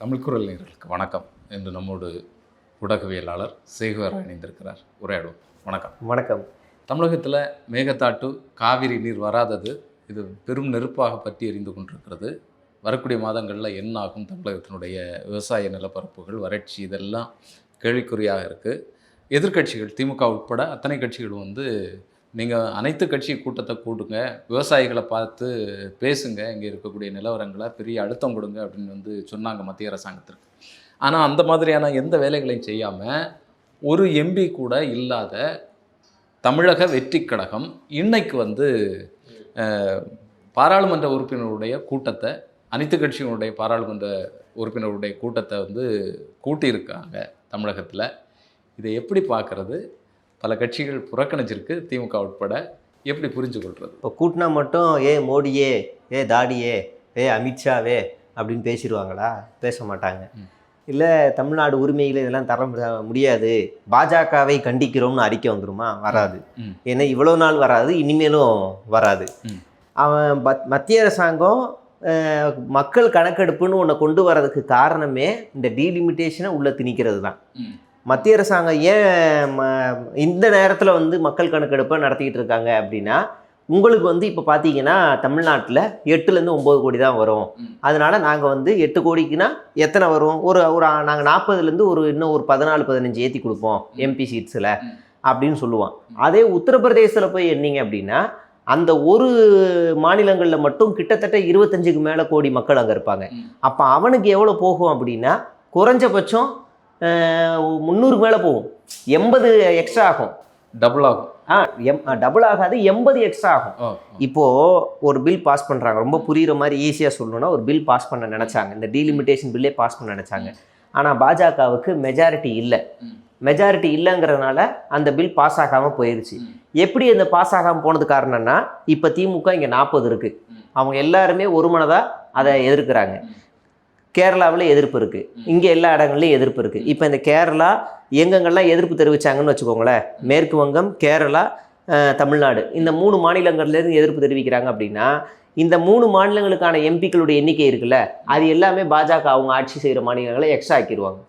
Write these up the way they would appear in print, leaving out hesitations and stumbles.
தமிழ் குரல் நேயர்களுக்கு வணக்கம் என்று நம்மோடு ஊடகவியலாளர் சேகுவர் இணைந்திருக்கிறார். உரையாடுவோம். வணக்கம். வணக்கம். தமிழகத்தில் மேகதாட்டு காவிரி நீர் வராதது இது பெரும் நெருப்பாக பற்றி எரிந்து கொண்டிருக்கிறது. வரக்கூடிய மாதங்களில் என்ன ஆகும்? தமிழகத்தினுடைய விவசாய நிலப்பரப்புகள், வறட்சி இதெல்லாம் கேள்விக்குறியாக இருக்குது. எதிர்க்கட்சிகள் திமுக உட்பட அத்தனை கட்சிகளும் நீங்கள் அனைத்து கட்சி கூட்டத்தை கூட்டுங்க, விவசாயிகளை பார்த்து பேசுங்க, இங்கே இருக்கக்கூடிய நிலவரங்களை பெரிய அழுத்தம் கொடுங்க அப்படின்னு சொன்னாங்க மத்திய அரசாங்கத்திற்கு. ஆனால் அந்த மாதிரியான எந்த வேலைகளையும் செய்யாமல் ஒரு எம்பி கூட இல்லாத தமிழக வெற்றி கழகம் இன்னைக்கு பாராளுமன்ற உறுப்பினருடைய கூட்டத்தை, அனைத்து கட்சிகளுடைய பாராளுமன்ற உறுப்பினருடைய கூட்டத்தை கூட்டியிருக்காங்க தமிழகத்தில். இதை எப்படி பார்க்குறது? பல கட்சிகள் புறக்கணிச்சிருக்கு, திமுக உட்பட. எப்படி புரிஞ்சு கொள்வது? இப்போ கூட்டினா மட்டும் மோடியே, தாடியே, அமித்ஷாவே அப்படின்னு பேசிடுவாங்களா? பேச மாட்டாங்க. இல்லை தமிழ்நாடு உரிமைகளை இதெல்லாம் தர முடியாது, பாஜகவை கண்டிக்கிறோம்னு அறிக்கை வந்துருமா? வராது. ஏன்னா இவ்வளோ நாள் வராது, இனிமேலும் வராது. அவன் மத்திய அரசாங்கம் மக்கள் கணக்கெடுப்புன்னு ஒன்று கொண்டு வர்றதுக்கு காரணமே இந்த டீலிமிட்டேஷனை உள்ள திணிக்கிறது தான். மத்திய அரசாங்கம் ஏன் இந்த நேரத்தில் மக்கள் கணக்கெடுப்பை நடத்திக்கிட்டு இருக்காங்க அப்படின்னா, உங்களுக்கு இப்போ பார்த்தீங்கன்னா தமிழ்நாட்டில் 8லேருந்து 9 கோடி தான் வரும். அதனால் நாங்கள் 8 கோடிக்குன்னா எத்தனை வரும்? ஒரு நாங்கள் 40லேருந்து இன்னும் ஒரு 14-15 ஏற்றி கொடுப்போம் எம்பி சீட்ஸில் அப்படின்னு சொல்லுவான். அதே உத்தரப்பிரதேசத்தில் போய் என்னீங்க அப்படின்னா, அந்த ஒரு மாநிலங்களில் மட்டும் கிட்டத்தட்ட 25க்கு மேலே கோடி மக்கள் அங்கே இருப்பாங்க. அப்போ அவனுக்கு எவ்வளோ போகும் அப்படின்னா, குறைஞ்சபட்சம் 300 மேலே போகும். 80 எக்ஸ்ட்ரா ஆகும். டபுள் ஆகும். டபுள் ஆகாது, 80 எக்ஸ்ட்ரா ஆகும். இப்போது ஒரு பில் பாஸ் பண்ணுறாங்க. ரொம்ப புரிகிற மாதிரி ஈஸியாக சொல்லணும்னா, ஒரு பில் பாஸ் பண்ண நினச்சாங்க, இந்த டீலிமிட்டேஷன் பில்லே பாஸ் பண்ண நினச்சாங்க. ஆனால் பாஜகவுக்கு மெஜாரிட்டி இல்லை. மெஜாரிட்டி இல்லைங்கிறதுனால அந்த பில் பாஸ் ஆகாமல் போயிடுச்சு. எப்படி அந்த பாஸ் ஆகாமல் போனது காரணம்னா, இப்போ திமுக இங்கே 40 இருக்குது. அவங்க எல்லாருமே ஒரு மனதாக அதை எதிர்க்கிறாங்க. கேரளாவில் எதிர்ப்பு இருக்குது, இங்கே எல்லா இடங்கள்லையும் எதிர்ப்பு இருக்குது. இப்போ இந்த கேரளா எங்கெங்கெல்லாம் எதிர்ப்பு தெரிவித்தாங்கன்னு வச்சுக்கோங்களேன், மேற்கு வங்கம், கேரளா, தமிழ்நாடு, இந்த 3 மாநிலங்கள்லேருந்து எதிர்ப்பு தெரிவிக்கிறாங்க அப்படின்னா, இந்த 3 மாநிலங்களுக்கான எம்பிக்களுடைய எண்ணிக்கை இருக்குல்ல, அது எல்லாமே பாஜக அவங்க ஆட்சி செய்கிற மாநிலங்களை எக்ஸ்ட்ரா ஆக்கிடுவாங்க.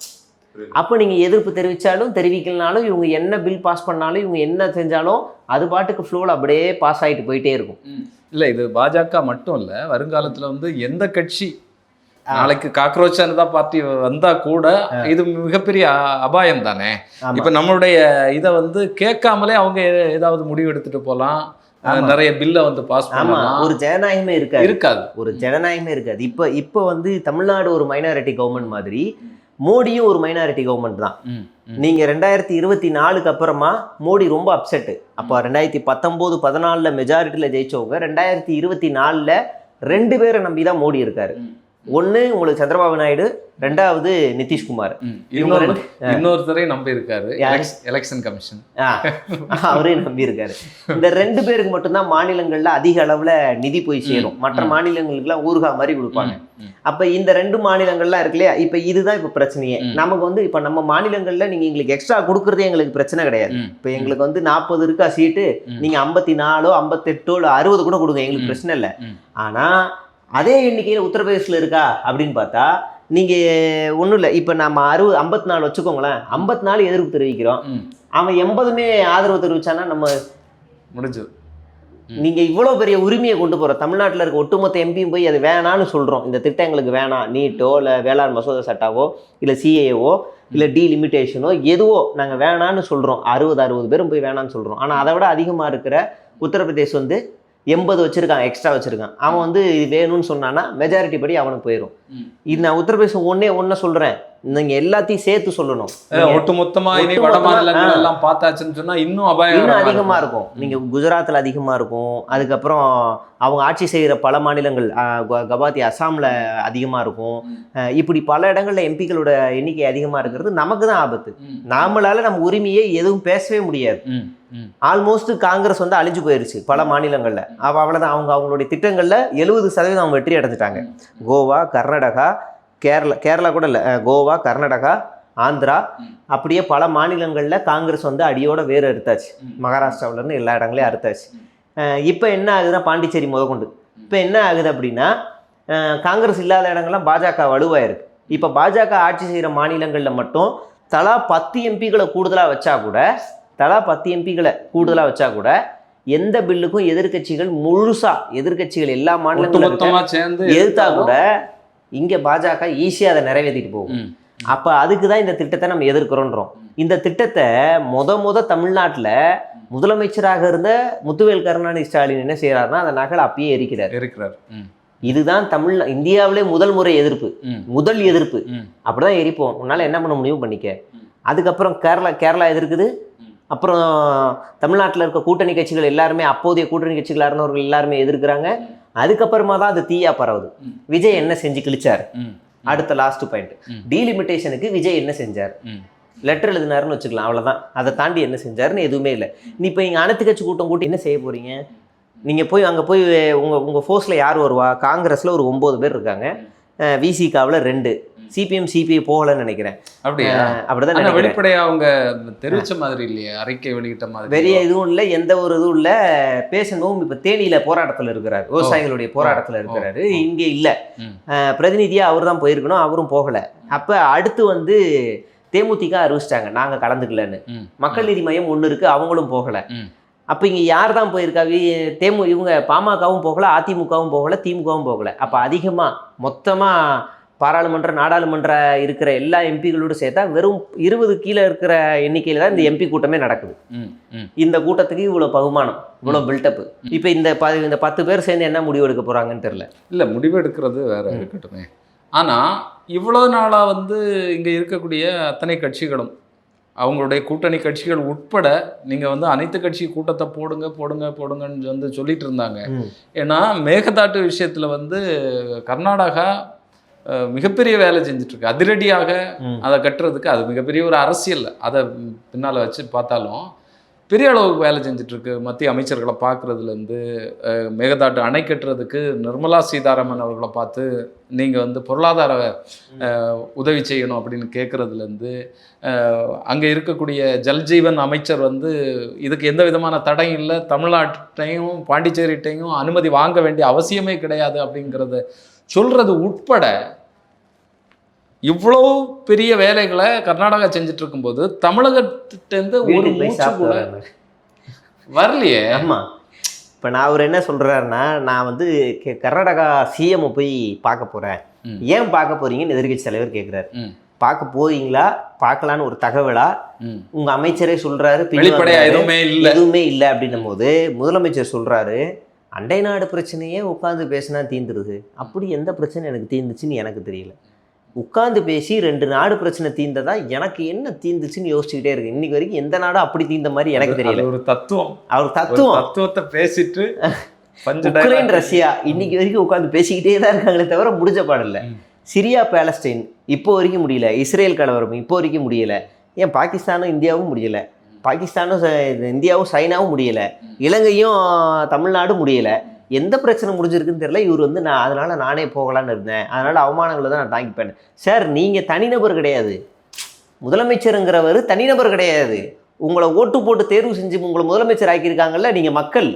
அப்போ நீங்கள் எதிர்ப்பு தெரிவித்தாலும் தெரிவிக்கலனாலும், இவங்க என்ன பில் பாஸ் பண்ணாலும், இவங்க என்ன செஞ்சாலும் அது பாட்டுக்கு ஃப்ளோவில் அப்படியே பாஸ் ஆகிட்டு போயிட்டே இருக்கும். இல்லை, இது பாஜக மட்டும் இல்லை, வருங்காலத்தில் எந்த கட்சி நாளைக்கு காக்ரோச் ஜனதா பார்ட்டி வந்தா கூட இது மிகப்பெரிய அபாயம் தானே. இப்ப நம்மளுடைய இதை கேட்காமலே அவங்க ஏதாவது முடிவு எடுத்துட்டு போகலாம், நிறைய பில்லை பாஸ் பண்ணலாம். ஒரு ஜனநாயகமே இருக்காது. ஒரு ஜனநாயகமே இருக்காது. இப்போ தமிழ்நாடு ஒரு மைனாரிட்டி கவர்மெண்ட் மாதிரி, மோடியும் ஒரு மைனாரிட்டி கவர்மெண்ட் தான். நீங்க 2024க்கு அப்புறமா மோடி ரொம்ப அப்செட்டு. அப்போ 2019-14 மெஜாரிட்டியில் ஜெயிச்சவங்க 2024 2 பேரை நம்பி தான் மோடி இருக்காரு. ஒன்று உங்களுக்கு சந்திரபாபு நாயுடு, 2வது நிதிஷ்குமார். இன்னொருத்தரை நம்பி இருக்காரு, எலெக்ஷன் கமிஷன், அவரே நம்பி இருக்காரு. இந்த 2 பேருக்கு மட்டும்தான் மாநிலங்கள்ல அதிக அளவுல நிதி போய் சேரும். மற்ற மாநிலங்களுக்குலாம் ஊர்கா மாதிரி கொடுப்பாங்க. அப்ப இந்த 2 மாநிலங்கள்லாம் இருக்கு இல்லையா, இப்ப இதுதான் இப்ப பிரச்சனையே. நமக்கு இப்ப நம்ம மாநிலங்கள்ல நீங்க எங்களுக்கு எக்ஸ்ட்ரா கொடுக்கறதே எங்களுக்கு பிரச்சனை கிடையாது. இப்ப எங்களுக்கு 40 இருக்கா சீட்டு, நீங்க 54, 58, 60 கூட கொடுங்க, எங்களுக்கு பிரச்சனை இல்லை. ஆனா அதே எண்ணிக்கையில் உத்தரப்பிரதேசில் இருக்கா அப்படின்னு பார்த்தா, நீங்கள் ஒன்றும் இல்லை. இப்போ நம்ம 54 வச்சுக்கோங்களேன், 54 எதிர்ப்பு தெரிவிக்கிறோம், அவன் 80மே ஆதரவு தெரிவிச்சானா நம்ம முடிஞ்சு. நீங்கள் இவ்வளோ பெரிய உரிமையை கொண்டு போகிற தமிழ்நாட்டில் இருக்க ஒட்டுமொத்த எம்பியும் போய் அது வேணான்னு சொல்கிறோம். இந்த திட்டம் எங்களுக்கு வேணாம், நீட்டோ இல்லை வேளாண் மசோதா சட்டாவோ இல்லை சிஏஓ இல்லை டீலிமிட்டேஷனோ எதுவோ நாங்கள் வேணான்னு சொல்கிறோம். 60 பேரும் போய் வேணான்னு சொல்கிறோம். ஆனால் அதை விட அதிகமாக இருக்கிற உத்தரப்பிரதேஷ் 80 வச்சிருக்கான், எக்ஸ்ட்ரா வச்சிருக்கான். அவன் இது வேணும்னு சொன்னான்னா மெஜாரிட்டி படி அவனுக்கு போயிடும். இது நான் உத்தரப்பிரதேசம் ஒன்றை சொல்கிறேன், நீங்க எல்லாத்தையும் சேர்த்து சொல்லணும். ஒட்டுமொத்தமா வட மாநிலங்கள் எல்லாம் பார்த்தாச்சுன்னு சொன்னா இன்னும் அதிகமா இருக்கும். நீங்க குஜராத்ல அதிகமா இருக்கும். அதுக்கப்புறம் அவங்க ஆட்சி செய்கிற பல மாநிலங்கள், கவாத்தி அசாம்ல அதிகமா இருக்கும். இப்படி பல இடங்கள்ல எம்பிக்களோட எண்ணிக்கை அதிகமா இருக்கிறது நமக்கு தான் ஆபத்து. நாமளால நம்ம உரிமையை எதுவும் பேசவே முடியாது. ஆல்மோஸ்ட் காங்கிரஸ் அழிஞ்சு போயிருச்சு பல மாநிலங்கள்ல. அவ்வளவுதான், அவங்களுடைய திட்டங்கள்ல 70% அவங்க வெற்றி அடைஞ்சிட்டாங்க. கோவா, கர்நாடகா, கேரளா கூட இல்லை, கோவா, கர்நாடகா, ஆந்திரா, அப்படியே பல மாநிலங்களில் காங்கிரஸ் அடியோட வேறு அறுத்தாச்சு. மகாராஷ்டிராவிலேருந்து எல்லா இடங்களையும் அறுத்தாச்சு. இப்போ என்ன ஆகுதுன்னா, பாண்டிச்சேரி முதற்கொண்டு இப்போ என்ன ஆகுது அப்படின்னா, காங்கிரஸ் இல்லாத இடங்கள்லாம் பாஜக வலுவாயிருக்கு. இப்போ பாஜக ஆட்சி செய்கிற மாநிலங்களில் மட்டும் தலா 10 எம்பிகளை கூடுதலாக வச்சா கூட எந்த பில்லுக்கும் எதிர்க்கட்சிகள் எதிர்க்கட்சிகள் எல்லா மாநிலங்களும் சேர்ந்து எதிர்த்தா கூட இங்கே பாஜக ஈஸியாக அதை நிறைவேற்றிட்டு போகும். அப்போ அதுக்கு தான் இந்த திட்டத்தை நம்ம எதிர்க்கிறோன்றோம். இந்த திட்டத்தை முத தமிழ்நாட்டில் முதலமைச்சராக இருந்த முத்துவேல் கருணாநிதி ஸ்டாலின் என்ன செய்யறாருன்னா அந்த நகலை அப்பயே எரிக்கிறார். இதுதான் இந்தியாவிலே முதல் எதிர்ப்பு அப்படிதான் எரிப்போம். உன்னால என்ன பண்ண முடியும் பண்ணிக்க. அதுக்கப்புறம் கேரளா எதிர்க்குது. அப்புறம் தமிழ்நாட்டில் இருக்க கூட்டணி கட்சிகள் எல்லாருமே, அப்போதைய கூட்டணி கட்சிகளாக இருந்தவர்கள் எல்லாருமே எதிர்க்கிறாங்க. அதுக்கப்புறமா தான் அது தீயா பரவுது. விஜய் என்ன செஞ்சு கிழிச்சார்? அடுத்த லாஸ்ட் பாயிண்ட், டீலிமிட்டேஷனுக்கு விஜய் என்ன செஞ்சார்? லெட்டர் எழுதினாருன்னு வச்சுக்கலாம், அவ்வளோதான். அதை தாண்டி என்ன செஞ்சாருன்னு எதுவுமே இல்லை. நீ இப்போ இங்கே அனைத்து கட்சி கூட்டம் கூட்டி என்ன செய்ய போறீங்க? நீங்கள் போய் அங்கே போய் உங்கள் ஃபோர்ஸில் யார் வருவா? காங்கிரஸில் ஒரு 9 பேர் இருக்காங்க, விசிகாவில் 2, சிபிஐ போகலன்னு நினைக்கிறேன். அப்படிதான் வெளிப்படையா அவங்க தெரிவிச்ச மாதிரி இல்லையே, அறிக்கை வெளியிட்ட மாதிரி பெரிய இதுவும் இல்லை, எந்த ஒரு இதுவும் இல்லை. பேசணும். இப்போ தேனியில போராட்டத்தில் இருக்கிறார், விவசாயிகளுடைய போராட்டத்தில் இருக்கிறாரு. இங்கே இல்லை, பிரதிநிதியாக அவர் தான் போயிருக்கணும், அவரும் போகலை. அப்போ அடுத்து தேமுதிக அறிவிச்சிட்டாங்க நாங்கள் கலந்துக்கலன்னு. மக்கள் நீதி மையம் ஒன்று இருக்குது, அவங்களும் போகலை. அப்போ இங்கே யார் தான் போயிருக்கா? இவங்க பாமகவும் போகலை, அதிமுகவும் போகலை, திமுகவும் போகலை. அப்போ அதிகமாக மொத்தமாக பாராளுமன்ற நாடாளுமன்ற இருக்கிற எல்லா எம்பிகளோடு சேர்த்தா வெறும் 20 கீழே இருக்கிற எண்ணிக்கையில் தான் இந்த எம்பி கூட்டமே நடக்குது. இந்த கூட்டத்துக்கு இவ்வளோ பகுமானம், இவ்வளோ பில்டப்பு. இப்போ இந்த 10 பேர் சேர்ந்து என்ன முடிவு எடுக்க போகிறாங்கன்னு தெரியல. இல்லை, முடிவு எடுக்கிறது வேற இருக்கட்டுமே. ஆனால் இவ்வளோ நாளாக இங்கே இருக்கக்கூடிய அத்தனை கட்சிகளும், அவங்களுடைய கூட்டணி கட்சிகள் உட்பட நீங்கள் அனைத்து கட்சி கூட்டத்தை போடுங்கன்னு சொல்லிட்டு இருந்தாங்க. ஏன்னா மேகதாட்டு விஷயத்தில் கர்நாடகா மிகப்பெரிய வேலை செஞ்சிட்ருக்கு. அதிரடியாக அதை கட்டுறதுக்கு அது மிகப்பெரிய ஒரு அரசியல், அதை பின்னால் வச்சு பார்த்தாலும் பெரிய அளவுக்கு வேலை செஞ்சிட்ருக்கு. மத்திய அமைச்சர்களை பார்க்குறதுலேருந்து மேகதாட்டு அணை கட்டுறதுக்கு நிர்மலா சீதாராமன் அவர்களை பார்த்து நீங்கள் பொருளாதார உதவி செய்யணும் அப்படின்னு கேட்குறதுலேருந்து, அங்கே இருக்கக்கூடிய ஜல்ஜீவன் அமைச்சர் இதுக்கு எந்த விதமான தடையும் இல்லை, தமிழ்நாட்டையும் பாண்டிச்சேரிட்டையும் அனுமதி வாங்க வேண்டிய அவசியமே கிடையாது அப்படிங்கிறத சொல்கிறது உட்பட இவ்வளோ பெரிய வேலைகளை கர்நாடகா செஞ்சுட்டு இருக்கும்போது தமிழகத்திட்டேருந்து ஒரு மூச்சு கூட வரலையே. ஆமாம். இப்போ நான் அவர் என்ன சொல்கிறாருன்னா, நான் கர்நாடகா சிஎம்ஐ போய் பார்க்க போகிறேன். ஏன் பார்க்க போறீங்கன்னு எதிர்கட்சி தலைவர் கேட்குறாரு. பார்க்க போறீங்களா, பார்க்கலான்னு ஒரு தகவலா? உங்க அமைச்சரே சொல்றாரு எதுவுமே இல்லை அப்படின்னும் போது முதலமைச்சர் சொல்றாரு, அண்டை நாடு பிரச்சனையே உட்காந்து பேசினா தீந்துருது. அப்படி எந்த பிரச்சனை எனக்கு தீர்ந்துச்சுன்னு எனக்கு தெரியல. உட்காந்து பேசி 2 நாடு பிரச்சனை தீர்ந்ததா எனக்கு என்ன தீர்ந்துச்சுன்னு யோசிச்சுக்கிட்டே இருக்கு. இன்னைக்கு வரைக்கும் எந்த நாடும் அப்படி தீர்ந்த மாதிரி எனக்கு தெரியல. ஒரு தத்துவத்தை பேசிட்டு உக்ரைன் ரஷ்யா இன்னைக்கு வரைக்கும் உட்காந்து பேசிக்கிட்டே தான் இருக்காங்களே தவிர முடிஞ்ச பாடல. சிரியா பாலஸ்டைன் இப்போ வரைக்கும் முடியல. இஸ்ரேல் கலவரம் இப்போ வரைக்கும் முடியல. ஏன் பாகிஸ்தானும் இந்தியாவும் முடியலை. பாகிஸ்தானும் இந்தியாவும் சைனாவும் முடியலை. இலங்கையும் தமிழ்நாடும் முடியலை. எந்த பிரச்சனை முடிஞ்சிருக்குன்னு தெரியல. இவர் நான் அதனால் நானே போகலான்னு இருந்தேன், அதனால் அவமானங்களை தான் நான் தாங்கிப்பேன். சார், நீங்கள் தனிநபர் கிடையாது, முதலமைச்சருங்கிறவர் தனிநபர் கிடையாது. உங்களை ஓட்டு போட்டு தேர்வு செஞ்சு உங்களை முதலமைச்சர் ஆக்கியிருக்காங்கல்ல, நீங்கள் மக்கள்.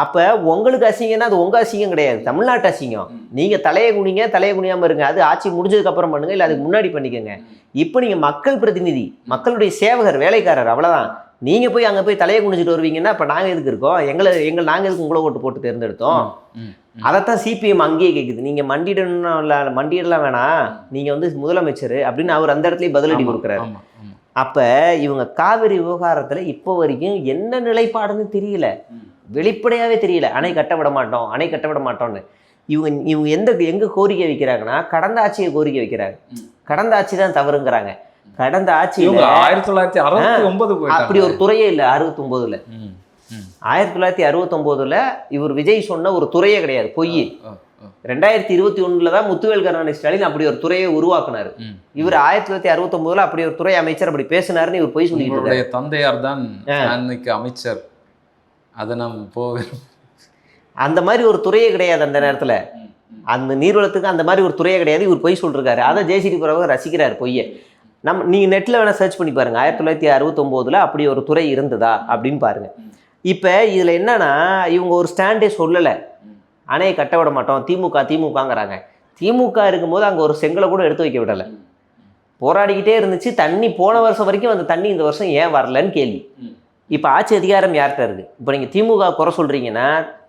அப்போ உங்களுக்கு அசிங்கம்னா அது உங்கள் அசிங்கம் கிடையாது, தமிழ்நாட்டு அசிங்கம். நீங்கள் தலையை குனியாமல் இருங்க. அது ஆட்சி முடிஞ்சதுக்கப்புறம் பண்ணுங்கள், இல்லை அதுக்கு முன்னாடி பண்ணிக்கோங்க. இப்போ நீங்கள் மக்கள் பிரதிநிதி, மக்களுடைய சேவகர், வேலைக்காரர், அவ்வளோதான். நீங்கள் போய் அங்கே போய் தலையை குனிஞ்சிட்டு வருவீங்கன்னா அப்போ நாங்கள் எதுக்கு இருக்கோம்? நாங்கள் எதுக்கு உங்களை ஓட்டு போட்டு தேர்ந்தெடுத்தோம்? அதைத்தான் சிபிஎம் அங்கேயே கேட்குது. நீங்கள் மண்டியிடலாம் வேணாம், நீங்கள் முதலமைச்சர் அப்படின்னு அவர் அந்த இடத்துலயே பதிலடி கொடுக்குறாரு. அப்போ இவங்க காவிரி விவகாரத்தில் இப்போ வரைக்கும் என்ன நிலைப்பாடுன்னு தெரியல, வெளிப்படையாகவே தெரியல. அணை கட்ட விட மாட்டோம்னு இவங்க எங்கே கோரிக்கை வைக்கிறாங்கன்னா, கடந்த ஆட்சியை கோரிக்கை வைக்கிறாங்க. கடந்த ஆட்சி தான் தவறுங்கிறாங்க. கடந்த ஆட்சி 1969 அப்படி ஒரு துறையே இல்லை. 69ல் 1969ல் இவர் விஜய் சொன்ன ஒரு துறையே கிடையாது, பொய். 2021 தான் முத்துவேல் கருணாநிதி ஸ்டாலின் அப்படி ஒரு துறையை உருவாக்குனாரு. இவர் 1969ல் அப்படி ஒரு துறை அமைச்சர் அப்படி பேசினாருன்னு இவர் பொய் சொல்லிட்டு இருக்காரு. தந்தையார் தான் அன்னைக்கு அமைச்சர். அதை நம்ம அந்த மாதிரி ஒரு துறையே கிடையாது அந்த நேரத்தில். அந்த நீர்வளத்துக்கு அந்த மாதிரி ஒரு துறையே கிடையாது. இவர் பொய் சொல்லிருக்காரு. அதை ஜெயசிடி பிரபாகர் ரசிக்கிறார் பொய்யை. நீங்கள் நெட்டில் வேணால் சர்ச் பண்ணி பாருங்கள், 1969ல் அப்படி ஒரு துறை இருந்ததா அப்படின்னு பாருங்கள். இப்போ இதில் என்னன்னா, இவங்க ஒரு ஸ்டாண்டே சொல்லலை. அணையை கட்ட விட மாட்டோம், திமுகங்கிறாங்க. திமுக இருக்கும்போது அங்கே ஒரு செங்கலை கூட எடுத்து வைக்க விடலை, போராடிக்கிட்டே இருந்துச்சு. தண்ணி போன வருஷம் வரைக்கும் அந்த தண்ணி இந்த வருஷம் ஏன் வரலன்னு கேள்வி. இப்போ ஆட்சி அதிகாரம் யார்கிட்ட இருக்குது? இப்போ நீங்கள் திமுக குறை சொல்கிறீங்கன்னா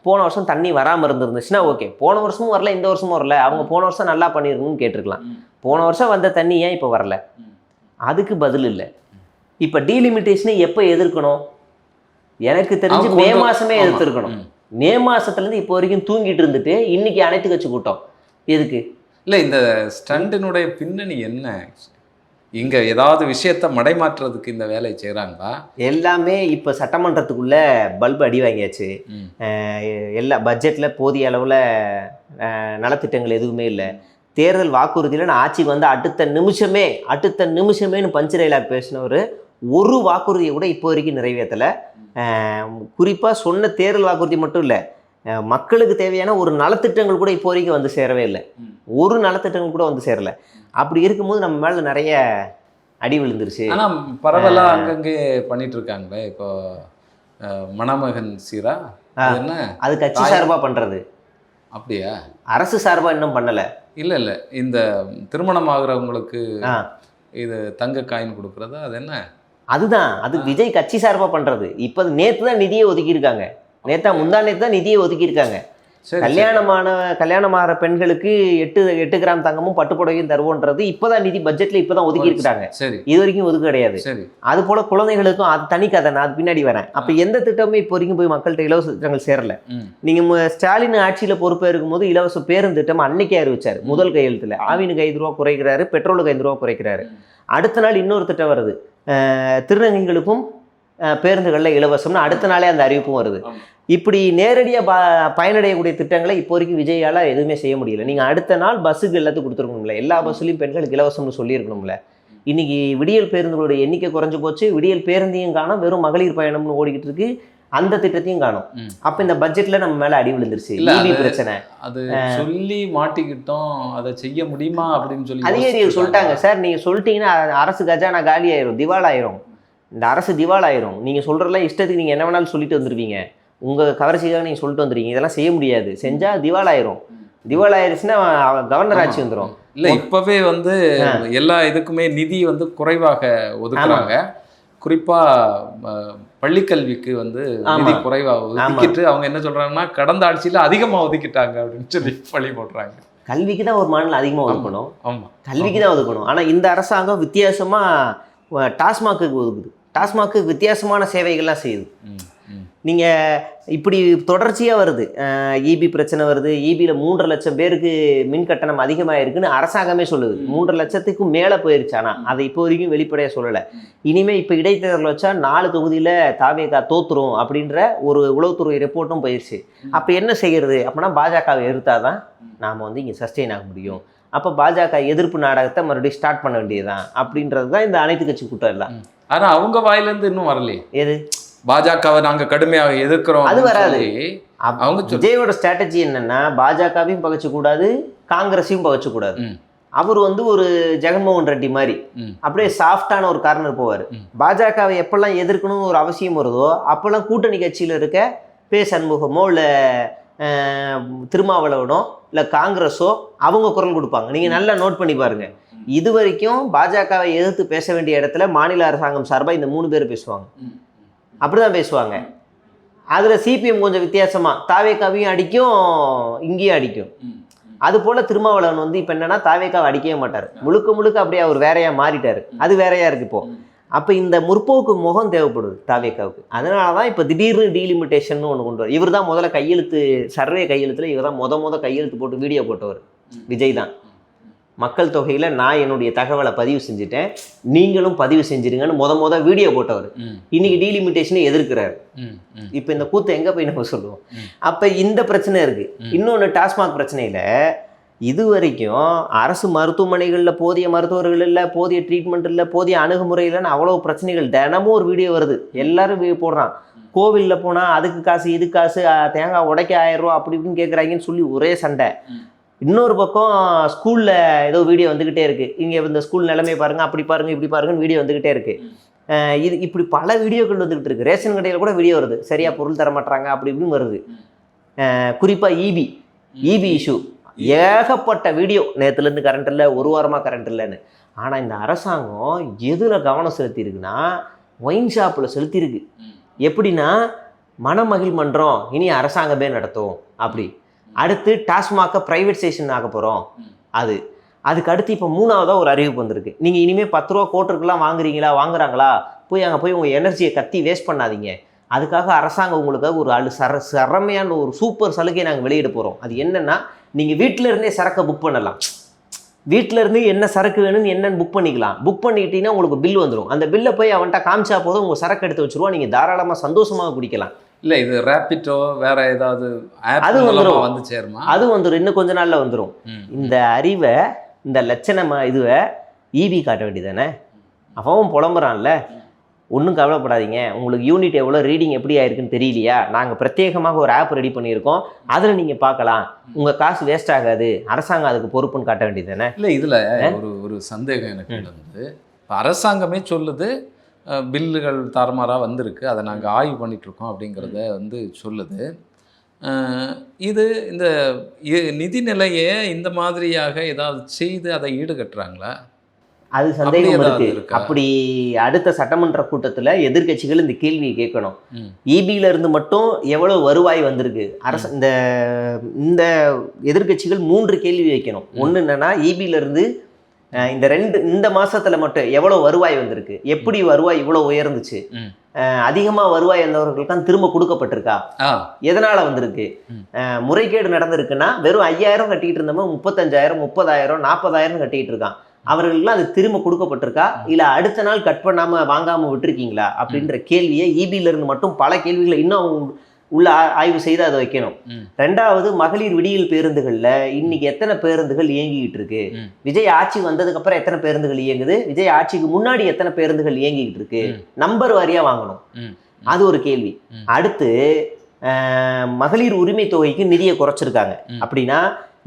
போன வருஷம் தண்ணி வராமல் இருந்துருந்துச்சுன்னா ஓகே, போன வருஷமும் வரல இந்த வருஷமும் வரல, அவங்க போன வருஷம் நல்லா பண்ணியிருக்கணும்னு கேட்டிருக்கலாம். போன வருஷம் வந்த தண்ணி ஏன் இப்போ வரல? அதுக்கு பதில் இல்லை. இப்போ டீலிமிட்டேஷனை எப்போ எதிர்க்கணும்? எனக்கு தெரிஞ்சு மே மாதமே எதிர்த்துருக்கணும். மே மாதத்துலேருந்து இப்போ வரைக்கும் தூங்கிட்டு இருந்துட்டு இன்னைக்கு அனைத்து கட்சி கூட்டம் எதுக்கு? இல்லை, இந்த ஸ்டண்டினுடைய பின்னணி என்ன? இங்கே ஏதாவது விஷயத்தை மடைமாற்றுறதுக்கு இந்த வேலையை செய்கிறாங்களா? எல்லாமே இப்போ சட்டமன்றத்துக்குள்ளே பல்பு அடி வாங்கியாச்சு. எல்லா பட்ஜெட்டில் போதிய அளவில் நலத்திட்டங்கள் எதுவுமே இல்லை. தேர்தல் வாக்குறுதியில் நான் ஆட்சிக்கு வந்து அடுத்த நிமிஷமேனு பஞ்சு டைலாக் பேசினவர் ஒரு வாக்குறுதியை கூட இப்போ வரைக்கும் நிறைவேற்றலை. குறிப்பாக சொன்ன தேர்தல் வாக்குறுதி மட்டும் இல்லை, மக்களுக்கு தேவையான ஒரு நலத்திட்டங்கள் கூட இப்போ வரைக்கும் வந்து சேரவே இல்லை. ஒரு நலத்திட்டங்கள் கூட வந்து சேரலை. அப்படி இருக்கும்போது நம்ம மேலே நிறைய அடி விழுந்துருச்சு. ஆனால் பரவலாக அங்கங்கே பண்ணிட்டு இருக்காங்களே. இப்போ மணமகன் சீரா என்ன அது கட்சி சார்பாக பண்ணுறது. அப்படியா? அரசு சார்பாக இன்னும் பண்ணலை. இல்லை இல்லை, இந்த திருமணம் ஆகுறவங்களுக்கு இது தங்க காயின் கொடுக்குறது அது என்ன? அதுதான், அது விஜய் கட்சி சார்பாக பண்ணுறது. இப்போ நேற்று தான் நிதியை ஒதுக்கியிருக்காங்க. முந்தா நேற்று தான் நிதியை ஒதுக்கியிருக்காங்க. கல்யாணமாகிற பெண்களுக்கு 8 கிராம் தங்கமும் பட்டுப்புடவையும் தருவோன்றது இப்போதான் நிதி பட்ஜெட்ல இப்போதான் ஒதுக்கி இருக்காங்க. இது வரைக்கும் ஒதுக்க கிடையாது. அது போல குழந்தைகளுக்கும் அது தனி கதை, நான் அது பின்னாடி வரேன். அப்ப எந்த திட்டமும் இப்போ வரைக்கும் போய் மக்கள்கிட்ட இலவச திட்டங்கள் சேரல. நீங்க ஸ்டாலின் ஆட்சியில பொறுப்பா இருக்கும்போது இலவச பேருந்து திட்டம் அன்னைக்கே அறிவிச்சாரு. முதல் கையெழுத்துல ஆவினுக்கு 5 ரூபா குறைக்கிறாரு, பெட்ரோலுக்கு 5 ரூபா குறைக்கிறாரு. அடுத்த நாள் இன்னொரு திட்டம் வருது, திருநங்கைகளுக்கும் பேருந்துகளில் இலவசம்னு அடுத்த நாளே அந்த அறிவிப்பும் வருது. இப்படி நேரடியாக பயனடையக்கூடிய திட்டங்களை இப்போ வரைக்கும் விஜயால் எதுவுமே செய்ய முடியல. நீங்கள் அடுத்த நாள் பஸ்ஸுக்கு எல்லாத்துக்கும் கொடுத்துருக்கணும்ல, எல்லா பஸ்ஸுலையும் பெண்களுக்கு இலவசம்னு சொல்லியிருக்கணும்ல. இன்னைக்கு விடியல் பேருந்துகளுடைய எண்ணிக்கை குறைஞ்சு போச்சு, விடியல் பேருந்தையும் காணும், வெறும் மகளிர் பயணம்னு ஓடிக்கிட்டு இருக்கு, அந்த திட்டத்தையும் காணும். அப்போ இந்த பட்ஜெட்ல நம்ம மேலே அடி விழுந்துருச்சு. ஈபி பிரச்சனை அது சொல்லி மாட்டிக்கிட்டோம், அதை செய்ய முடியுமா அப்படின்னு சொல்லி அதிகாரிகள் சொல்லிட்டாங்க. சார் நீங்கள் சொல்லிட்டீங்கன்னா அரசு கஜானா காலி ஆயிரும், திவாலாயிரும், இந்த அரசு திவாலாயிரும். நீங்கள் சொல்கிறதெல்லாம் இஷ்டத்துக்கு நீங்கள் என்ன வேணாலும் சொல்லிட்டு வந்துருவீங்க, உங்கள் கவர்ச்சிக்காக நீங்கள் சொல்லிட்டு வந்துருக்கீங்க, இதெல்லாம் செய்ய முடியாது, செஞ்சால் திவாலாயிரும். திவாலாயிருச்சுன்னா கவர்னர் ஆட்சி வந்துடும். இல்லை, இப்போவே எல்லா இதுக்குமே நிதி குறைவாக ஒதுக்குறாங்க. குறிப்பாக பள்ளிக்கல்விக்கு நிதி குறைவாக ஒதுக்கிட்டு அவங்க என்ன சொல்கிறாங்கன்னா கடந்த ஆட்சியில் அதிகமாக ஒதுக்கிட்டாங்க அப்படின்னு சொல்லி பழி போடுறாங்க. கல்விக்கு தான் ஒரு மாநிலம் அதிகமாக ஒதுக்கணும். ஆமாம், கல்விக்கு தான் ஒதுக்கணும். ஆனால் இந்த அரசாங்கம் வித்தியாசமாக டாஸ்மாக்கு ஒதுக்குது. டாஸ்மாக்கு வித்தியாசமான சேவைகள்லாம் செய்யுது. நீங்கள் இப்படி தொடர்ச்சியாக வருது, ஈபி பிரச்சனை வருது. ஈபியில் 3.5 லட்சம் பேருக்கு மின் கட்டணம் அதிகமாக இருக்குன்னு அரசாங்கமே சொல்லுது. 3.5 லட்சத்துக்கும் மேலே போயிருச்சு. ஆனால் அதை இப்போ வரைக்கும் வெளிப்படையாக சொல்லலை. இனிமேல் இப்போ இடைத்தேர்தல் வச்சா 4 தொகுதியில் தாவேகா தோத்துரும் அப்படின்ற ஒரு உளவுத்துறை ரிப்போர்ட்டும் போயிடுச்சு. அப்போ என்ன செய்கிறது? அப்படின்னா பாஜகவை எதிர்த்தாதான் நாம் இங்கே சஸ்டெயின் ஆக முடியும். அப்போ பாஜக எதிர்ப்பு நாடகத்தை மறுபடியும் ஸ்டார்ட் பண்ண வேண்டியதுதான் அப்படின்றது தான் இந்த அனைத்து கட்சி கூட்டம் எல்லாம். ஆனால் அவங்க வாயிலேருந்து இன்னும் வரலையே. எது? பாஜகவை நாங்கள் கடுமையாக எதிர்க்கிறோம், அது வராது. அவங்க விஜயோட ஸ்ட்ராட்டஜி என்னன்னா பாஜகவையும் பகச்சக்கூடாது, காங்கிரஸையும் பகச்சக்கூடாது. அவர் ஒரு ஜெகன்மோகன் ரெட்டி மாதிரி அப்படியே சாஃப்டான ஒரு கார்னர் போவார். பாஜகவை எப்பெல்லாம் எதிர்க்கணும்னு ஒரு அவசியம் வருதோ அப்பெல்லாம் கூட்டணி கட்சியில் இருக்க சண்முகமோ இல்லை திருமாவளவனோ இல்லை காங்கிரஸோ அவங்க குரல் கொடுப்பாங்க. நீங்கள் நல்லா நோட் பண்ணி பாருங்க. இது வரைக்கும் பாஜகவை எதிர்த்து பேச வேண்டிய இடத்துல மாநில அரசாங்கம் சார்பாக இந்த 3 பேர் பேசுவாங்க. அப்படிதான் பேசுவாங்க. அதில் சிபிஎம் கொஞ்சம் வித்தியாசமாக தாவேகாவையும் அடிக்கும், இங்கேயும் அடிக்கும். அது போல் திருமாவளவன் இப்போ என்னன்னா தாவேகாவை அடிக்கவே மாட்டார், முழுக்க அப்படியே அவர் வேறையாக மாறிட்டார். அது வேறையாக இருக்குது இப்போது. அப்போ இந்த முற்போக்கு முகம் தேவைப்படுது தாவேகாவுக்கு. அதனால தான் இப்போ திடீர்னு டீலிமிட்டேஷன் ஒன்று கொண்டு வர. இவர் தான் முதல்ல கையெழுத்து, சர்வே கையெழுத்தில் இவர் தான் முத கையெழுத்து போட்டு வீடியோ போட்டவர் விஜய் தான். மக்கள் தொகையில் நான் என்னுடைய தகவலை பதிவு செஞ்சுட்டேன், நீங்களும் பதிவு செஞ்சிருங்கன்னு முத வீடியோ போட்டவர் இன்னைக்கு டீலிமிட்டேஷனை எதிர்க்கிறாரு. இப்போ இந்த கூத்து எங்கே போய் நம்ம சொல்லுவோம்? அப்போ இந்த பிரச்சனை இருக்குது. இன்னொன்று டாஸ்மாக் பிரச்சனையில் இது வரைக்கும் அரசு மருத்துவமனைகளில் போதிய மருத்துவர்கள் இல்லை, போதிய ட்ரீட்மெண்ட் இல்லை, போதிய அணுகுமுறை இல்லைன்னு அவ்வளோ பிரச்சனைகள். தினமும் ஒரு வீடியோ வருது, எல்லாரும் போடுறான். கோவிலில் போனால் அதுக்கு காசு, இது காசு, தேங்காய் உடைக்க 1000 ரூபா அப்படி இப்படின்னு கேட்குறாங்கன்னு சொல்லி ஒரே சண்டை. இன்னொரு பக்கம் ஸ்கூலில் ஏதோ வீடியோ வந்துக்கிட்டே இருக்குது, இங்கே இந்த ஸ்கூல் நிலைமை பாருங்கள், அப்படி பாருங்கள், இப்படி பாருங்கன்னு வீடியோ வந்துக்கிட்டே இருக்குது. இது இப்படி பல வீடியோக்கள் வந்துக்கிட்டு இருக்குது. ரேஷன் கடையில் கூட வீடியோ வருது, சரியாக பொருள் தர மாட்டாங்க அப்படி இப்படின்னு வருது. குறிப்பாக ஈபி இஷ்யூ ஏகப்பட்ட வீடியோ, நேற்றுலேருந்து கரண்ட் இல்லை, ஒரு வாரமாக கரண்ட் இல்லைன்னு. ஆனால் இந்த அரசாங்கம் எதில் கவனம் செலுத்தியிருக்குன்னா ஒயின் ஷாப்பில் செலுத்தியிருக்கு. எப்படின்னா மணமகிழ் மன்றம் இனி அரசாங்கமே நடத்தும் அப்படி. அடுத்து டாஸ்மாகை ப்ரைவேட்சேஷன் ஆக போகிறோம். அதுக்கு அடுத்து இப்போ 3ஆவதாக ஒரு அறிவிப்பு வந்திருக்கு. நீங்கள் இனிமேல் 10 ரூபா கோட்டருக்கெல்லாம் வாங்குறாங்களா, போய் அங்கே போய் உங்கள் எனர்ஜியை கத்தி வேஸ்ட் பண்ணாதீங்க. அதுக்காக அரசாங்கம் உங்களுக்காக ஒரு சரமையான ஒரு சூப்பர் சலுகை நாங்கள் வெளியிட போகிறோம். அது என்னென்னா, நீங்கள் வீட்டில் இருந்தே சரக்கை புக் பண்ணலாம். வீட்டில் இருந்து என்ன சரக்கு வேணும்னு என்னென்னு புக் பண்ணிக்கலாம். புக் பண்ணிக்கிட்டீங்கன்னா உங்களுக்கு பில் வந்துடும். அந்த பில்லை போய் அவன்கிட்ட காமிச்சா போதும், உங்கள் சரக்கு எடுத்து வச்சுருவா. நீங்கள் தாராளமாக சந்தோஷமாக குடிக்கலாம். இல்லை, இது ரேப்பிட்டோ வேற ஏதாவது அது வந்துடும், வந்து சேருமா? அது வந்துடும், இன்னும் கொஞ்ச நாளில் வந்துடும். இந்த அறிவை, இந்த லட்சணமாக இதுவை ஈபி காட்ட வேண்டியதானே. அவன் புலம்புறான்ல, ஒன்றும் கவலைப்படாதீங்க, உங்களுக்கு யூனிட் எவ்வளோ ரீடிங் எப்படி ஆயிருக்குன்னு தெரியலையா, நாங்கள் பிரத்யேகமாக ஒரு ஆப் ரெடி பண்ணியிருக்கோம், அதில் நீங்கள் பார்க்கலாம், உங்கள் காசு வேஸ்ட் ஆகாது, அரசாங்கம் அதுக்கு பொறுப்புன்னு காட்ட வேண்டியது தானே. இல்லை, இதில் ஒரு சந்தேகம் எனக்கு வந்து, இப்போ அரசாங்கமே சொல்லுது பில்லுகள் தாறுமாறாக வந்திருக்கு, அதை நாங்கள் ஆய்வு பண்ணிகிட்ருக்கோம் அப்படிங்கிறத வந்து சொல்லுது. இது இந்த நிதிநிலையை இந்த மாதிரியாக ஏதாவது செய்து அதை ஈடுகட்டுறாங்களா? அது சந்தேகம் இருக்கு. அப்படி அடுத்த சட்டமன்ற கூட்டத்தில் எதிர்கட்சிகள் இந்த கேள்வியை கேட்கணும். இபியில இருந்து மட்டும் எவ்வளவு வருவாய் வந்திருக்கு அரசு, இந்த எதிர்கட்சிகள் 3 கேள்வி வைக்கணும். ஒன்று என்னன்னா, இபியில இருந்து இந்த மாசத்துல மட்டும் எவ்வளவு வருவாய் வந்திருக்கு, எப்படி வருவாய் இவ்வளவு உயர்ந்துச்சு, அதிகமா வருவாய் வந்தவர்களுக்கு திரும்ப கொடுக்கப்பட்டிருக்கா, எதனால வந்திருக்கு, முறைகேடு நடந்திருக்குன்னா வெறும் 5000 கட்டிட்டு இருந்தவங்க 35,000 30,000 40,000 கட்டிட்டு இருக்கான், அவர்களுக்கெல்லாம் அது திரும்ப கொடுக்கப்பட்டிருக்கா, இல்லை அடுத்த நாள் கட் பண்ணாமல் வாங்காமல் விட்டுருக்கீங்களா அப்படின்ற கேள்வியை இபியிலிருந்து மட்டும் பல கேள்விகளை இன்னும் உள்ள ஆய்வு செய்து அதை வைக்கணும். 2வது, மகளிர் விடியல் பேருந்துகளில் இன்னைக்கு எத்தனை பேருந்துகள் இயங்கிக்கிட்டு இருக்கு, விஜய் ஆட்சி வந்ததுக்கு அப்புறம் எத்தனை பேருந்துகள் இயங்குது, விஜய் ஆட்சிக்கு முன்னாடி எத்தனை பேருந்துகள் இயங்கிக்கிட்டு இருக்கு, நம்பர் வாரியாக வாங்கணும். அது ஒரு கேள்வி. அடுத்து, மகளிர் உரிமை தொகைக்கு நிதியை குறைச்சிருக்காங்க அப்படின்னா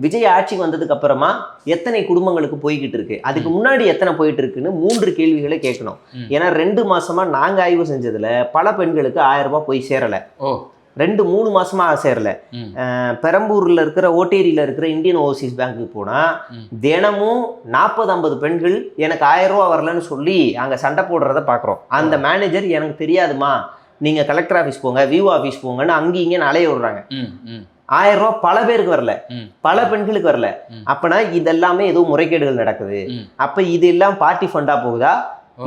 விஜய் ஆட்சிக்கு வந்ததுக்கு அப்புறமா எத்தனை குடும்பங்களுக்கு போய்கிட்டு இருக்கு, அதுக்கு முன்னாடி எத்தனை போயிட்டு இருக்குன்னு 3 கேள்விகளை கேட்கணும். ஏன்னா 2 மாசமா நாங்கள் ஆய்வு செஞ்சதுல பல பெண்களுக்கு 1000 ரூபாய் போய் சேரலை. 2-3 மாசமா சேரல. பெரம்பூர்ல இருக்கிற ஓட்டேரியில இருக்கிற இந்தியன் ஓவர்சீஸ் பேங்க்குக்கு போனா தினமும் 40-50 பெண்கள் எனக்கு 1000 ரூபா வரலன்னு சொல்லி அங்க சண்டை போடுறத பாக்குறோம். அந்த மேனேஜர் எனக்கு தெரியாதுமா, நீங்க கலெக்டர் ஆஃபீஸ் போங்க, வியூ ஆஃபீஸ் போங்கன்னு அங்கேயும் இங்கே அலைய விடுறாங்க. 1000 ரூபா பல பேருக்கு வரல, பல பெண்களுக்கு வரல. அப்பனா இதெல்லாமே ஏதோ முறைகேடுகள் நடக்குது. அப்ப இது எல்லாம் பார்ட்டி ஃபண்டா போகுதா,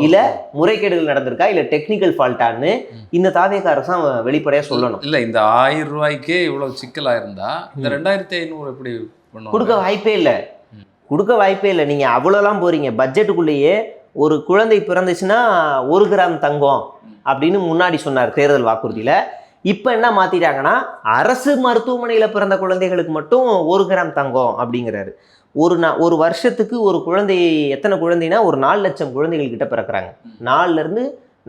இல்ல முறைகேடுகள் நடந்திருக்கா, இல்ல டெக்னிக்கல் ஃபால்ட்டான்னு இந்த தாவேக அரசாங்க வெளிப்படையா சொல்லணும். இல்ல, இந்த 1000 ரூபாய்க்கே இவ்வளவு சிக்கலா இருந்தா இந்த 2500 எப்படி கொடுக்க வாய்ப்பே இல்லை, கொடுக்க வாய்ப்பே இல்லை. நீங்க அவ்வளோலாம் போறீங்க. பட்ஜெட்டுக்குள்ளேயே ஒரு குழந்தை பிறந்துச்சுன்னா 1 கிராம் தங்கம் அப்படின்னு முன்னாடி சொன்னார் தேர்தல் வாக்குறுதியில. இப்போ என்ன மாற்றிட்டாங்கன்னா, அரசு மருத்துவமனையில் பிறந்த குழந்தைகளுக்கு மட்டும் 1 கிராம் தங்கம் அப்படிங்கிறாரு. ஒரு வருஷத்துக்கு ஒரு குழந்தை, எத்தனை குழந்தைனா ஒரு 4 லட்சம் குழந்தைகள் கிட்ட பிறக்கிறாங்க. 4லேருந்து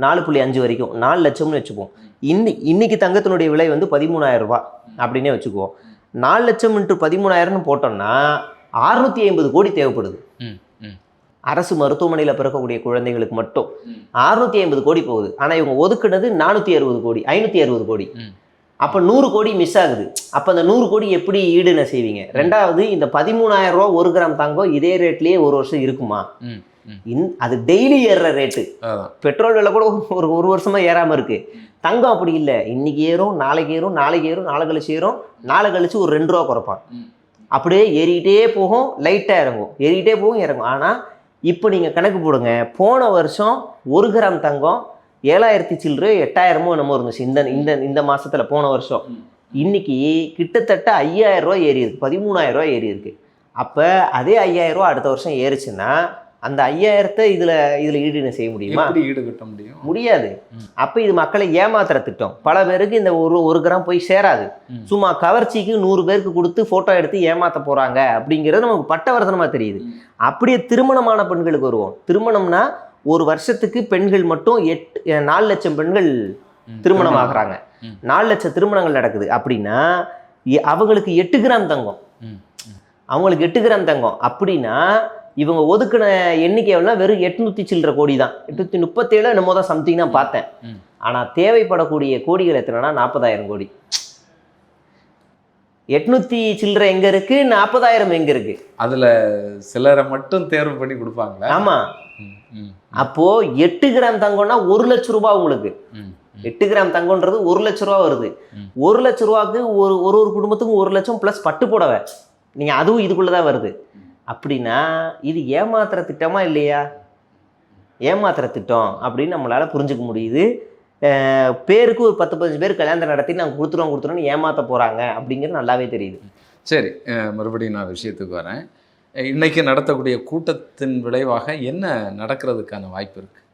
4.5 வரைக்கும் 4 லட்சம்னு வச்சுக்குவோம். இன்னைக்கு தங்கத்தினுடைய விலை வந்து 13,000 ரூபாய் அப்படின்னே வச்சுக்குவோம். 4 லட்சம் × 13,000ன்னு போட்டோம்னா 650 கோடி தேவைப்படுது. அரசு மருத்துவமனையில் பிறக்கக்கூடிய குழந்தைகளுக்கு மட்டும் 650 கோடி போகுது. ஆனால் இவங்க ஒதுக்குனது 460 கோடி, 560 கோடி. அப்போ 100 கோடி மிஸ் ஆகுது. அப்போ அந்த 100 கோடி எப்படி ஈடுன செய்வீங்க? 2வது, இந்த 13,000 ரூபா 1 கிராம் தங்கம் இதே ரேட்லேயே ஒரு வருஷம் இருக்குமா? அது டெய்லி ஏறுற ரேட்டு. பெட்ரோல் விலை கூட ஒரு வருஷமா ஏறாமல் இருக்கு. தங்கம் அப்படி இல்லை, இன்னைக்கு ஏறும், நாளைக்கு ஏறும், நாளைக்கு ஏறும், நாளை கழிச்சு ஏறும், நாளை கழிச்சு ஒரு 2 ரூபா குறைப்பான். அப்படியே ஏறிக்கிட்டே போகும், லைட்டாக இறங்கும், ஏறிக்கிட்டே போகும், இறங்கும். ஆனால் இப்போ நீங்கள் கணக்கு போடுங்க, போன வருஷம் 1 கிராம் தங்கம் 7,000 சில்லறை 8,000 என்னமோ இருந்துச்சு இந்த மாதத்தில், போன வருஷம். இன்னைக்கு கிட்டத்தட்ட 5,000 ரூபா ஏறி இருக்கு, 13,000 ரூபா ஏறி இருக்கு. அப்போ அதே 5,000 ரூபா அடுத்த வருஷம் ஏறிச்சுன்னா அந்த 5,000 இதில் ஈடுன்னு செய்ய முடியுமா? ஈடுகட்ட முடியாது. அப்போ இது மக்களை ஏமாத்துற திட்டம். பல பேருக்கு இந்த 1 கிராம் போய் சேராது. சும்மா கவர்ச்சிக்கு 100 பேருக்கு கொடுத்து ஃபோட்டோ எடுத்து ஏமாற்ற போகிறாங்க அப்படிங்கிறது நமக்கு பட்டவர்த்தனமாக தெரியுது. அப்படியே திருமணமான பெண்களுக்கு வருவோம். திருமணம்னா ஒரு வருஷத்துக்கு பெண்கள் மட்டும் 4 லட்சம் பெண்கள் திருமணம் ஆகிறாங்க. 4 லட்சம் திருமணங்கள் நடக்குது அப்படின்னா அவங்களுக்கு 8 கிராம் தங்கம், அவங்களுக்கு 8 கிராம் தங்கம் அப்படின்னா இவங்க ஒதுக்கின எண்ணிக்கை வெறும் 800 சில்லற கோடி தான், 837 என்னமோ தான் சம்திங் தான் பார்த்தேன். ஆனால் தேவைப்படக்கூடிய கோடிகள் எத்தனைனா 40,000 கோடி. 800 சில்லறை எங்க இருக்கு, 40,000 எங்க இருக்கு? அதுல சிலரை மட்டும் தேர்வு பண்ணி கொடுப்பாங்களா? ஆமா. அப்போ 8 கிராம் தங்கம்னா 1 லட்சம் ரூபாய் உங்களுக்கு. 8 கிராம் தங்கம்ன்றது 1 லட்சம் ரூபா வருது. 1 லட்சம் ரூபாய்க்கு ஒரு குடும்பத்துக்கும் 1 லட்சம் ப்ளஸ் பட்டு புடவை. நீங்க அதுவும் இதுக்குள்ளதான் வருது. அப்படின்னா இது ஏமாத்துற திட்டமா இல்லையா? ஏமாத்துற திட்டம் அப்படின்னு நம்மளால புரிஞ்சுக்க முடியுது. பேருக்கு ஒரு 10-15 பேர் கல்யாணம் நடத்தி நாங்கள் கொடுத்துருவோம்னு ஏமாற்ற போகிறாங்க அப்படிங்கிறது நல்லாவே தெரியுது. சரி, மறுபடியும் நான் விஷயத்துக்கு வரேன். இன்னைக்கு நடத்தக்கூடிய கூட்டத்தின் விளைவாக என்ன நடக்கிறதுக்கான வாய்ப்பு இருக்குது?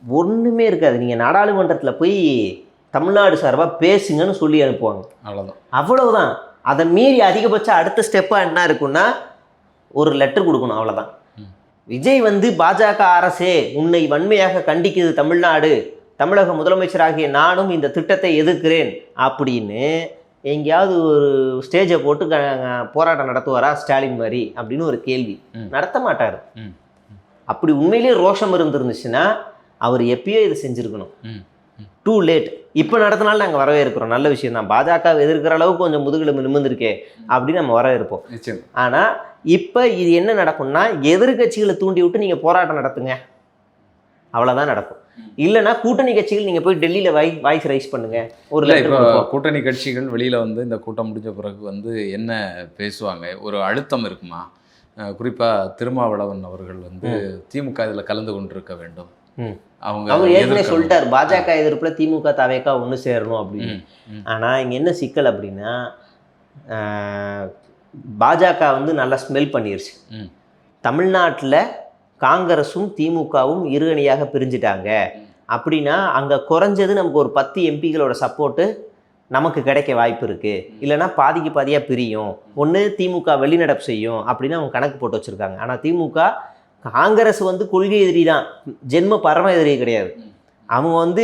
ஒன்றுமே இருக்காது. நீங்கள் நாடாளுமன்றத்தில் போய் தமிழ்நாடு சார்பாக பேசுங்கன்னு சொல்லி அனுப்புவாங்க, அவ்வளவுதான். அதை மீறி அதிகபட்சம் அடுத்த ஸ்டெப்பாக என்ன இருக்குன்னா ஒரு லெட்டர் கொடுக்கணும், அவ்வளோதான். விஜய் பாஜக அரசே உன்னை வன்மையாக கண்டிக்குது தமிழ்நாடு, தமிழக முதலமைச்சராகிய நானும் இந்த திட்டத்தை எதிர்க்கிறேன் அப்படின்னு எங்கேயாவது ஒரு ஸ்டேஜை போட்டு போராட்டம் நடத்துவாரா ஸ்டாலின் மாதிரி அப்படின்னு ஒரு கேள்வி. நடத்த மாட்டார். அப்படி உண்மையிலேயே ரோஷம் இருந்துருந்துச்சுன்னா அவர் எப்பயோ இதை செஞ்சுருக்கணும். Too late. இப்போ நடத்தினாலும் நாங்கள் வரவேற்கிறோம், நல்ல விஷயம் தான். பாஜக எதிர்க்கிற அளவுக்கு கொஞ்சம் முதுகெலும்பு நிமிர்ந்திருக்கே அப்படின்னு நம்ம வரவேற்போம். ஆனால் இப்போ இது என்ன நடக்கும்னா எதிர்கட்சிகளை தூண்டி விட்டு நீங்கள் போராட்டம் நடத்துங்க, அவ்வளோதான் நடக்கும். இல்லைன்னா கூட்டணி கட்சிகள் நீங்கள் போய் டெல்லியில் வாய்ஸ் ரைஸ் பண்ணுங்க. ஒரு கூட்டணி கட்சிகள் வெளியில் இந்த கூட்டம் முடிஞ்ச பிறகு என்ன பேசுவாங்க? ஒரு அழுத்தம் இருக்குமா? குறிப்பாக திருமாவளவன் அவர்கள் திமுக இதில் கலந்து கொண்டிருக்க வேண்டும். அவர் ஏற்கனவே சொல்லிட்டார் பாஜக எதிர்ப்புல திமுக தவேகா ஒன்று சேரணும் அப்படின்னு. ஆனால் இங்கே என்ன சிக்கல் அப்படின்னா பாஜக நல்லா ஸ்மெல் பண்ணிருச்சு. தமிழ்நாட்டில் காங்கிரஸும் திமுகவும் இரு அணியாக பிரிஞ்சிட்டாங்க அப்படின்னா அங்கே குறைஞ்சது நமக்கு ஒரு 10 எம்பிகளோட சப்போர்ட்டு நமக்கு கிடைக்க வாய்ப்பு இருக்குது. இல்லைனா பாதிக்கு பாதியாக பிரியும், ஒன்று திமுக வெளிநடப்பு செய்யும் அப்படின்னு அவங்க கணக்கு போட்டு வச்சுருக்காங்க. ஆனால் திமுக காங்கிரஸ் கொள்கை எதிரி தான், ஜென்ம பரம எதிரி கிடையாது. அவங்க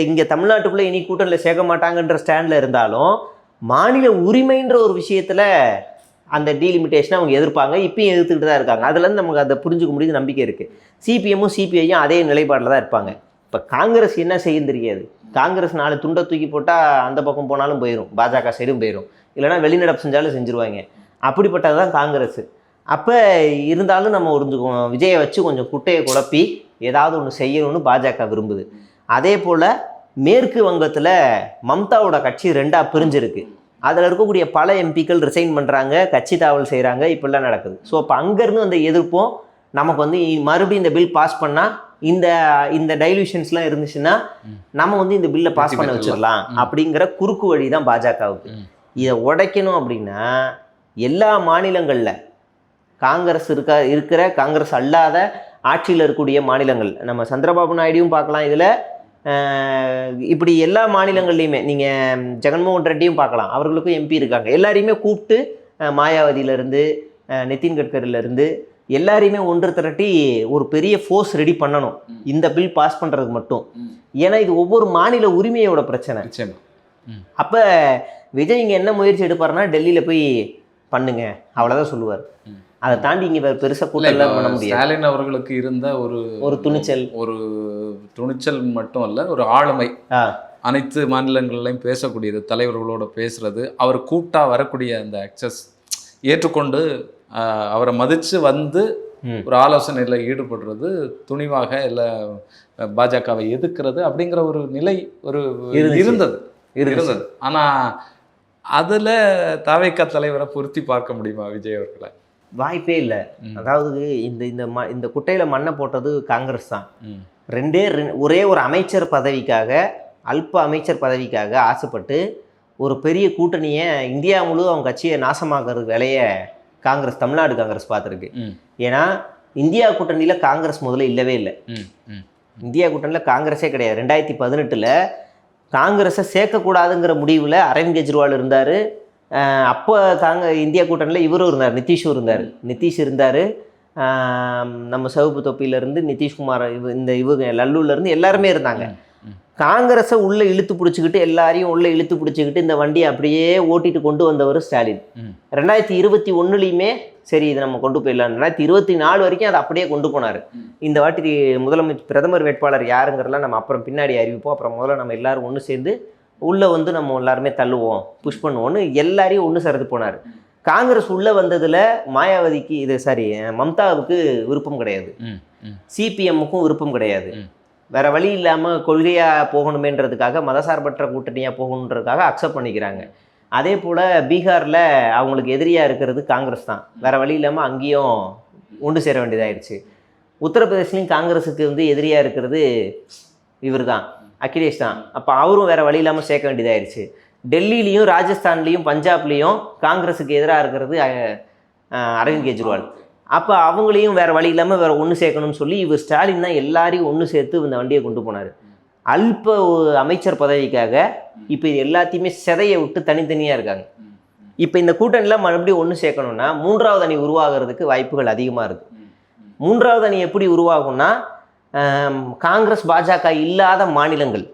இங்கே தமிழ்நாட்டுக்குள்ளே இனி கூட்டணியில் சேர்க்க மாட்டாங்கன்ற ஸ்டாண்டில் இருந்தாலும் மாநில உரிமைன்ற ஒரு விஷயத்தில் அந்த டீலிமிட்டேஷனை அவங்க எதிர்ப்பாங்க. இப்பயும் எதிர்த்துக்கிட்டு தான் இருக்காங்க. அதுலேருந்து நமக்கு அதை புரிஞ்சுக்க முடியுது, நம்பிக்கை இருக்குது. சிபிஎம்மும் சிபிஐயும் அதே நிலைப்பாடில் தான் இருப்பாங்க. இப்போ காங்கிரஸ் என்ன செய்யும் தெரியாது. காங்கிரஸ் 4 துண்டை தூக்கி போட்டால் அந்த பக்கம் போனாலும் போயிடும், பாஜக சைடும் போயிடும், இல்லைனா வெளிநடப்பு செஞ்சாலும் செஞ்சுருவாங்க. அப்படிப்பட்டது தான் காங்கிரஸ். அப்போ இருந்தாலும் நம்ம புரிஞ்சுக்குவோம், விஜயை வச்சு கொஞ்சம் குட்டையை குழப்பி ஏதாவது ஒன்று செய்யணும்னு பாஜக விரும்புது. அதே போல் மேற்கு வங்கத்தில் மம்தாவோட கட்சி 2ஆக பிரிஞ்சிருக்கு. அதில் இருக்கக்கூடிய பல எம்பிக்கள் ரிசைன் பண்ணுறாங்க, கட்சி தாவல் செய்கிறாங்க, இப்படிலாம் நடக்குது. ஸோ அப்போ அங்கேருந்து அந்த எதிர்ப்பும் நமக்கு மறுபடியும் இந்த பில் பாஸ் பண்ணால் இந்த டைல்யூஷன்ஸ்லாம் இருந்துச்சுன்னா நம்ம இந்த பில்லை பாஸ் பண்ண வச்சிடலாம் அப்படிங்கிற குறுக்கு வழி தான் பாஜகவுக்கு. இதை உடைக்கணும் அப்படின்னா எல்லா மாநிலங்களில் காங்கிரஸ் இருக்கிற காங்கிரஸ் அல்லாத ஆட்சியில் இருக்கக்கூடிய மாநிலங்கள், நம்ம சந்திரபாபு நாயுடுவும் பார்க்கலாம் இதில், இப்படி எல்லா மாநிலங்கள்லையுமே நீங்கள் ஜெகன்மோகன் ரெட்டியும் பார்க்கலாம், அவர்களுக்கும் எம்பி இருக்காங்க. எல்லாரையுமே கூப்பிட்டு மாயாவதியிலேருந்து நிதின் கட்கரியிலேருந்து எல்லாரையுமே ஒன்று திரட்டி ஒரு பெரிய ஃபோர்ஸ் ரெடி பண்ணணும் இந்த பில் பாஸ் பண்ணுறதுக்கு மட்டும். ஏன்னா இது ஒவ்வொரு மாநில உரிமையோட பிரச்சனை. அப்போ விஜய் இங்கே என்ன முயற்சி எடுப்பாருன்னா டெல்லியில் போய் பண்ணுங்க அவ்வளோதான் சொல்லுவார். அதை தாண்டி இங்கே பெருசாக கூட்டம் பண்ண முடியாது. ஸ்டாலின் அவர்களுக்கு இருந்த ஒரு துணிச்சல் மட்டும் அல்ல, ஒரு ஆளுமை. அனைத்து மாநிலங்கள்லையும் பேசக்கூடியது, தலைவர்களோட பேசுறது, அவர் கூப்பிட்டா வரக்கூடிய அந்த அக்சஸ் ஏற்றுக்கொண்டு அவரை மதித்து ஒரு ஆலோசனையில் ஈடுபடுறது, துணிவாக இல்லை பாஜகவை எதிர்க்கிறது அப்படிங்கிற ஒரு நிலை இருந்தது. ஆனால் அதில் தவேக தலைவரை பொருத்தி பார்க்க முடியுமா விஜய் அவர்களை? வாய்ப்பே இல்லை. அதாவது இந்த குட்டையில் மண்ணை போட்டது காங்கிரஸ் தான். ஒரே ஒரு அமைச்சர் பதவிக்காக, அல்ப அமைச்சர் பதவிக்காக ஆசைப்பட்டு ஒரு பெரிய கூட்டணியை இந்தியா முழு அவங்க கட்சியை நாசமாக்குறது வேலையை காங்கிரஸ், தமிழ்நாடு காங்கிரஸ் பார்த்துருக்கு. ஏன்னா இந்தியா கூட்டணியில் காங்கிரஸ் முதல்ல இல்லவே இல்லை. இந்தியா கூட்டணியில் காங்கிரஸே கிடையாது. 2018 காங்கிரஸை சேர்க்கக்கூடாதுங்கிற முடிவில் அரவிந்த் கெஜ்ரிவால் இருந்தார். அப்போ இந்தியா கூட்டணியில் இவரும் இருந்தார், நிதிஷ் இருந்தார். நம்ம சிவப்பு தொப்பியிலேருந்து நிதிஷ்குமார், இவங்க லல்லுலேருந்து எல்லாருமே இருந்தாங்க. காங்கிரஸை உள்ளே இழுத்து பிடிச்சிக்கிட்டு, எல்லாரையும் உள்ளே இழுத்து பிடிச்சிக்கிட்டு இந்த வண்டியை அப்படியே ஓட்டிட்டு கொண்டு வந்தவர் ஸ்டாலின். 2021 சரி இதை நம்ம கொண்டு போயிடலாம், 2024 வரைக்கும் அதை அப்படியே கொண்டு போனார். இந்த வாட்டி பிரதமர் வேட்பாளர் யாருங்கிறலாம் நம்ம அப்புறம் பின்னாடி அறிவிப்போம். அப்புறம் முதல்ல நம்ம எல்லாரும் ஒன்று சேர்ந்து உள்ளே வந்து நம்ம எல்லாருமே தள்ளுவோம் புஷ் பண்ணுவோம்னு எல்லாரையும் ஒன்று சேர்த்து போனார். காங்கிரஸ் உள்ளே வந்ததில் மாயாவதிக்கு மம்தாவுக்கு விருப்பம் கிடையாது, சிபிஎம்முக்கும் விருப்பம் கிடையாது. வேற வழி இல்லாமல் கொள்கையாக போகணுமேன்றதுக்காக மதசார்பற்ற கூட்டணியாக போகணுன்றதுக்காக அக்செப்ட் பண்ணிக்கிறாங்க. அதே போல் பீகாரில் அவங்களுக்கு எதிரியாக இருக்கிறது காங்கிரஸ் தான், வேற வழி இல்லாமல் அங்கேயும் ஒன்று சேர வேண்டியதாகிடுச்சு. உத்தரப்பிரதேஷ்லையும் காங்கிரஸுக்கு வந்து எதிரியாக இருக்கிறது இவர் தான், அகிலேஷ் தான். அப்போ அவரும் வேறு வழி இல்லாமல் சேர்க்க வேண்டியதாகிடுச்சு. டெல்லியிலையும் ராஜஸ்தான்லேயும் பஞ்சாப்லேயும் காங்கிரஸுக்கு எதிராக இருக்கிறது அரவிந்த் கெஜ்ரிவால். அப்போ அவங்களையும் வேறு வழி இல்லாமல் வேறு ஒன்று சேர்க்கணும்னு சொல்லி இவர் ஸ்டாலின் தான் எல்லாரையும் ஒன்று சேர்த்து இந்த வண்டியை கொண்டு போனார். அல்ப அமைச்சர் பதவிக்காக இப்போ இது எல்லாத்தையுமே சிதைய விட்டு தனித்தனியாக இருக்காங்க. இப்போ இந்த கூட்டணியில் மறுபடியும் ஒன்று சேர்க்கணும்னா 3வது அணி உருவாகிறதுக்கு வாய்ப்புகள் அதிகமாக இருக்குது. 3வது அணி எப்படி உருவாகும்னா காங்கிரஸ் பாஜக இல்லாத மாநிலங்கள்,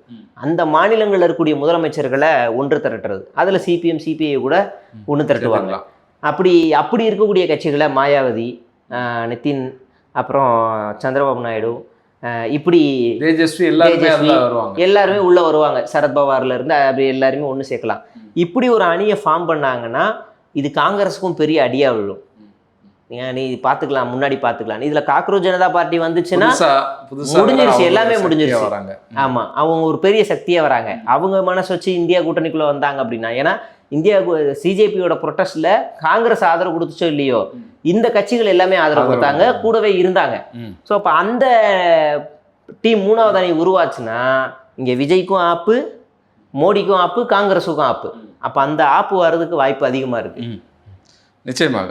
அந்த மாநிலங்களில் இருக்கக்கூடிய முதலமைச்சர்களை ஒன்று திரட்டுறது, அதில் சிபிஎம் சிபிஐ கூட ஒன்று திரட்டுவாங்க. அப்படி இருக்கக்கூடிய கட்சிகளை மாயாவதி, நிதின், அப்புறம் சந்திரபாபு நாயுடு, இப்படி தேஜஸ்வி எல்லாருமே உள்ளே வருவாங்க. சரத்பவார்ல இருந்து அப்படி எல்லாருமே ஒன்று சேர்க்கலாம். இப்படி ஒரு அணியை ஃபார்ம் பண்ணாங்கன்னா இது காங்கிரஸுக்கும் பெரிய அடியாக விழும். நீ பார்த்துக்கலாம், முன்னாடி பார்த்துக்கலாம். இதில் காக்ரோச் ஜனதா பார்ட்டி வந்துச்சுன்னா முடிஞ்சிருச்சு, எல்லாமே முடிஞ்சிருச்சு. ஆமாம், அவங்க ஒரு பெரிய சக்தியாக வராங்க. அவங்க மனசு வச்சு இந்தியா கூட்டணிக்குள்ளே வந்தாங்க அப்படின்னா, ஏன்னா இந்தியா சிஜேபியோட ப்ரொட்டஸ்ட்ல காங்கிரஸ் ஆதரவு கொடுத்துச்சோ இல்லையோ, இந்த கட்சிகள் எல்லாமே ஆதரவு கொடுத்தாங்க, கூடவே இருந்தாங்க. ஸோ அப்போ அந்த டீம் 3வது அணி உருவாச்சுன்னா இங்கே விஜய்க்கும் ஆப்பு, மோடிக்கும் ஆப்பு, காங்கிரஸுக்கும் ஆப்பு. அப்போ அந்த ஆப்பு வர்றதுக்கு வாய்ப்பு அதிகமாக இருக்குது. நிச்சயமாக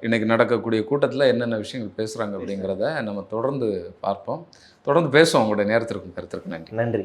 இன்னைக்கு நடக்கக்கூடிய கூட்டத்தில் என்னென்ன விஷயங்கள் பேசுகிறாங்க அப்படிங்கிறத நம்ம தொடர்ந்து பார்ப்போம், தொடர்ந்து பேசுவோம். உங்களுடைய நேரத்திற்கும் கருத்திற்கும் நன்றி.